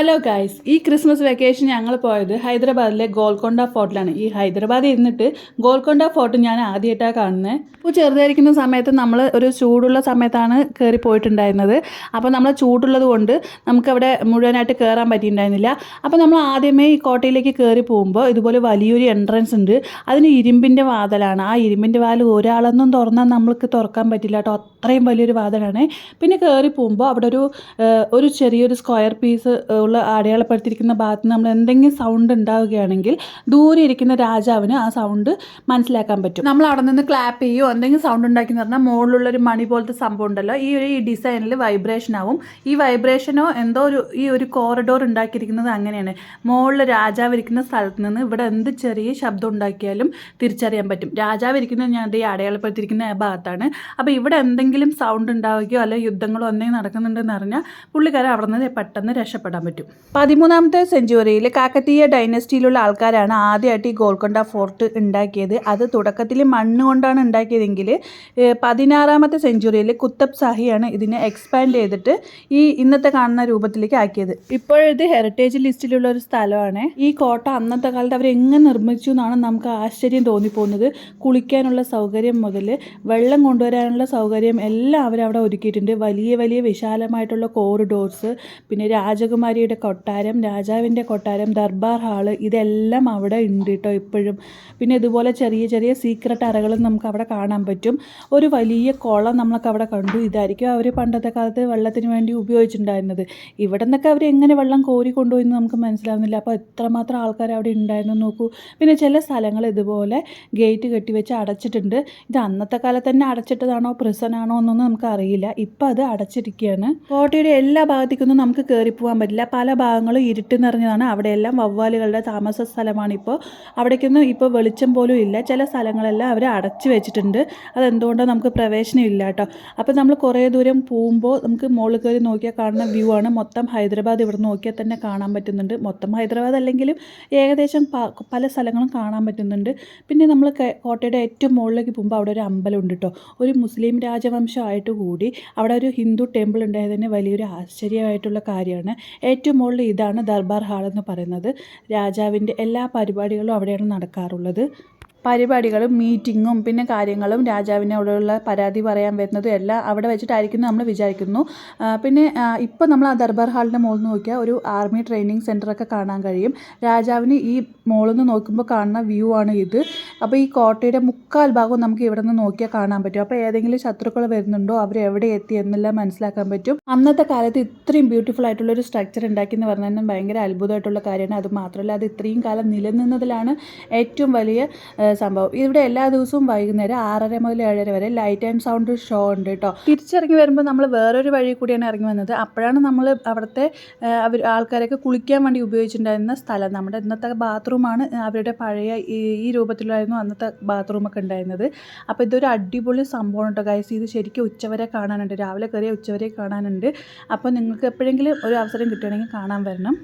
Hello guys, ഈ Christmas vacation ഞങ്ങൾ പോയത് ഹൈദരാബാദിലെ ഗോൽക്കൊണ്ട ഫോർട്ടിലാണ്. ഈ ഹൈദരാബാദിൽ ഇരുന്നിട്ട് ഗോൽക്കൊണ്ട ഫോർട്ട് ഞാൻ ആദ്യമായിട്ടാണ് കാണുന്നത്. ഇപ്പോൾ ചെറുതായിരിക്കുന്ന സമയത്ത് നമ്മൾ ഒരു ചൂടുള്ള സമയത്താണ് കയറി പോയിട്ടുണ്ടായിരുന്നത്. അപ്പോൾ നമ്മൾ ചൂടുള്ളത് കൊണ്ട് നമുക്കവിടെ മുഴുവനായിട്ട് കയറാൻ പറ്റിയിട്ടുണ്ടായിരുന്നില്ല. അപ്പോൾ നമ്മൾ ആദ്യമേ ഈ കോട്ടയിലേക്ക് കയറി പോകുമ്പോൾ ഇതുപോലെ വലിയൊരു എൻട്രൻസ് ഉണ്ട്. അതിന് ഇരുമ്പിൻ്റെ വാതിലാണ്. ആ ഇരുമ്പിൻ്റെ വാതിൽ ഒരാളൊന്നും തുറന്നാൽ നമ്മൾക്ക് തുറക്കാൻ പറ്റില്ല കേട്ടോ, അത്രയും വലിയൊരു വാതിലാണ്. പിന്നെ കയറി പോകുമ്പോൾ അവിടെ ഒരു ചെറിയൊരു സ്ക്വയർ പീസ് ഉള്ള അടയാളപ്പെടുത്തിയിരിക്കുന്ന ഭാഗത്ത് നമ്മൾ എന്തെങ്കിലും സൗണ്ട് ഉണ്ടാവുകയാണെങ്കിൽ ദൂരെ ഇരിക്കുന്ന രാജാവിന് ആ സൗണ്ട് മനസ്സിലാക്കാൻ പറ്റും. നമ്മൾ അവിടെ നിന്ന് ക്ലാപ്പ് ചെയ്യുമോ എന്തെങ്കിലും സൗണ്ട് ഉണ്ടാക്കിയെന്ന് പറഞ്ഞാൽ മുകളിലുള്ളൊരു മണി പോലത്തെ സംഭവം ഉണ്ടല്ലോ, ഈ ഡിസൈനിൽ വൈബ്രേഷൻ ആവും. ഈ വൈബ്രേഷനോ എന്തോ ഒരു കോറിഡോർ ഉണ്ടാക്കിയിരിക്കുന്നത് അങ്ങനെയാണ്. മുകളിൽ രാജാവ് ഇരിക്കുന്ന സ്ഥലത്ത് നിന്ന് ഇവിടെ എന്ത് ചെറിയ ശബ്ദം ഉണ്ടാക്കിയാലും തിരിച്ചറിയാൻ പറ്റും. രാജാവ് ഇരിക്കുന്നത് ഞാൻ ഈ അടയാളപ്പെടുത്തിയിരിക്കുന്ന ഭാഗത്താണ്. അപ്പോൾ ഇവിടെ എന്തെങ്കിലും സൗണ്ട് ഉണ്ടാവുകയോ അല്ലെങ്കിൽ യുദ്ധങ്ങളോ എന്തെങ്കിലും നടക്കുന്നുണ്ടെന്ന് അറിഞ്ഞാൽ പുള്ളിക്കാരൻ അവിടെ നിന്ന് പെട്ടെന്ന് രക്ഷപ്പെടാൻ പറ്റും. 13ാമത്തെ സെഞ്ചുറിയിൽ കാക്കതീയ ഡൈനസ്റ്റിയിലുള്ള ആൾക്കാരാണ് ആദ്യമായിട്ട് ഈ ഗോൽക്കൊണ്ട ഫോർട്ട് ഉണ്ടാക്കിയത്. അത് തുടക്കത്തിൽ മണ്ണ് കൊണ്ടാണ് ഉണ്ടാക്കിയതെങ്കിൽ 16ാമത്തെ സെഞ്ചുറിയിൽ കുത്തബ് ഷാഹിയാണ് ഇതിനെ എക്സ്പാൻഡ് ചെയ്തിട്ട് ഈ ഇന്നത്തെ കാണുന്ന രൂപത്തിലേക്ക് ആക്കിയത്. ഇപ്പോഴിത് ഹെറിറ്റേജ് ലിസ്റ്റിലുള്ള ഒരു സ്ഥലമാണ്. ഈ കോട്ട അന്നത്തെ കാലത്ത് അവരെങ്ങനെ നിർമ്മിച്ചു എന്നാണ് നമുക്ക് ആശ്ചര്യം തോന്നിപ്പോകുന്നത്. കുളിക്കാനുള്ള സൗകര്യം മുതൽ വെള്ളം കൊണ്ടുവരാനുള്ള സൗകര്യം എല്ലാം അവരവിടെ ഒരുക്കിയിട്ടുണ്ട്. വലിയ വലിയ വിശാലമായിട്ടുള്ള കോറിഡോർസ്, പിന്നെ രാജകുമാരിയുടെ കൊട്ടാരം, രാജാവിൻ്റെ കൊട്ടാരം, ദർബാർ ഹാള്, ഇതെല്ലാം അവിടെ ഉണ്ട് കേട്ടോ ഇപ്പോഴും. പിന്നെ ഇതുപോലെ ചെറിയ ചെറിയ സീക്രട്ട് അറകളും നമുക്ക് അവിടെ കാണാൻ പറ്റും. ഒരു വലിയ കുളം നമ്മളൊക്കെ അവിടെ കണ്ടു. ഇതായിരിക്കും അവർ പണ്ടത്തെ കാലത്ത് വെള്ളത്തിന് വേണ്ടി ഉപയോഗിച്ചിട്ടുണ്ടായിരുന്നത്. ഇവിടെ നിന്നൊക്കെ അവർ എങ്ങനെ വെള്ളം കോരി കൊണ്ടുപോയി നമുക്ക് മനസ്സിലാവുന്നില്ല. അപ്പോൾ എത്രമാത്രം ആൾക്കാർ അവിടെ ഉണ്ടായിരുന്നു നോക്കൂ. പിന്നെ ചില സ്ഥലങ്ങൾ ഇതുപോലെ ഗേറ്റ് കെട്ടിവെച്ച് അടച്ചിട്ടുണ്ട്. ഇത് അന്നത്തെ കാലത്ത് തന്നെ അടച്ചിട്ടതാണോ പ്രിസനാണോ എന്നൊന്നും നമുക്ക് അറിയില്ല. ഇപ്പം അത് അടച്ചിരിക്കുകയാണ്. കോട്ടയുടെ എല്ലാ ഭാഗത്തേക്കൊന്നും നമുക്ക് കയറിപ്പോകാൻ പറ്റില്ല. പല ഭാഗങ്ങളും ഇരുട്ട് നിറഞ്ഞതാണ്. അവിടെയെല്ലാം വവ്വാലുകളുടെ താമസ സ്ഥലമാണിപ്പോൾ. അവിടേക്കൊന്നും ഇപ്പോൾ വെളിച്ചം പോലും ഇല്ല. ചില സ്ഥലങ്ങളെല്ലാം അവർ അടച്ചു വെച്ചിട്ടുണ്ട്. അതെന്തുകൊണ്ടോ നമുക്ക് പ്രവേശനം ഇല്ല കേട്ടോ. അപ്പോൾ നമ്മൾ കുറേ ദൂരം പോകുമ്പോൾ നമുക്ക് മുകളിൽ കയറി നോക്കിയാൽ കാണുന്ന വ്യൂ ആണ്. മൊത്തം ഹൈദരാബാദ് ഇവിടെ നോക്കിയാൽ തന്നെ കാണാൻ പറ്റുന്നുണ്ട്. മൊത്തം ഹൈദരാബാദ് അല്ലെങ്കിലും ഏകദേശം പല സ്ഥലങ്ങളും കാണാൻ പറ്റുന്നുണ്ട്. പിന്നെ നമ്മൾ കോട്ടയുടെ ഏറ്റവും മുകളിലേക്ക് പോകുമ്പോൾ അവിടെ ഒരു അമ്പലമുണ്ട് കേട്ടോ. ഒരു മുസ്ലിം രാജവംശമായിട്ട് കൂടി അവിടെ ഒരു ഹിന്ദു ടെമ്പിൾ ഉണ്ടായത് തന്നെ വലിയൊരു ആശ്ചര്യമായിട്ടുള്ള കാര്യമാണ്. ഏറ്റവും മുകളിൽ ഇതാണ് ദർബാർ ഹാൾ എന്ന് പറയുന്നത്. രാജാവിൻ്റെ എല്ലാ പരിപാടികളും അവിടെയാണ് നടക്കാറുള്ളത്. പരിപാടികളും മീറ്റിങ്ങും പിന്നെ കാര്യങ്ങളും രാജാവിനോടുള്ള പരാതി പറയാൻ വരുന്നതും എല്ലാം അവിടെ വെച്ചിട്ടായിരിക്കും നമ്മൾ വിചാരിക്കുന്നു. പിന്നെ ഇപ്പോൾ നമ്മൾ ആ ദർബാർ ഹാളിൻ്റെ മുകളിൽ നോക്കിയാൽ ഒരു ആർമി ട്രെയിനിങ് സെൻറ്ററൊക്കെ കാണാൻ കഴിയും. രാജാവിന് ഈ മുകളിൽ നിന്ന് നോക്കുമ്പോൾ കാണുന്ന വ്യൂ ആണ് ഇത്. അപ്പോൾ ഈ കോട്ടയുടെ മുക്കാൽ ഭാഗവും നമുക്ക് ഇവിടെ നിന്ന് നോക്കിയാൽ കാണാൻ പറ്റും. അപ്പോൾ ഏതെങ്കിലും ശത്രുക്കൾ വരുന്നുണ്ടോ, അവർ എവിടെ എത്തി എന്നെല്ലാം മനസ്സിലാക്കാൻ പറ്റും. അന്നത്തെ കാലത്ത് ഇത്രയും ബ്യൂട്ടിഫുൾ ആയിട്ടുള്ളൊരു സ്ട്രക്ചർ ഉണ്ടാക്കി എന്ന് പറഞ്ഞാൽ ഭയങ്കര അത്ഭുതമായിട്ടുള്ള കാര്യമാണ്. അത് മാത്രമല്ല അത് ഇത്രയും കാലം നിലനിന്നതിലാണ് ഏറ്റവും വലിയ സംഭവം. ഇവിടെ എല്ലാ ദിവസവും വൈകുന്നേരം 6:30 മുതൽ 7:30 വരെ ലൈറ്റ് ആൻഡ് സൗണ്ട് ഷോ ഉണ്ട് കേട്ടോ. തിരിച്ചിറങ്ങി വരുമ്പോൾ നമ്മൾ വേറൊരു വഴി കൂടിയാണ് ഇറങ്ങി വന്നത്. അപ്പോഴാണ് നമ്മൾ അവിടുത്തെ ആൾക്കാരൊക്കെ കുളിക്കാൻ വേണ്ടി ഉപയോഗിച്ചിട്ടുണ്ടായിരുന്ന സ്ഥലം. നമ്മുടെ ഇന്നത്തെ ബാത്റൂമാണ് അവരുടെ പഴയ ഈ രൂപത്തിലായിരുന്നു അന്നത്തെ ബാത്റൂമൊക്കെ ഉണ്ടായിരുന്നത്. അപ്പോൾ ഇതൊരു അടിപൊളി സംഭവം കേട്ടോ ഗൈസ്. ഇത് ശരിക്കും ഉച്ചവരെ കാണാനുണ്ട്. രാവിലെ കയറിയ ഉച്ചവരെ കാണാനുണ്ട്. അപ്പോൾ നിങ്ങൾക്ക് എപ്പോഴെങ്കിലും ഒരു അവസരം കിട്ടുകയാണെങ്കിൽ കാണാൻ വരണം.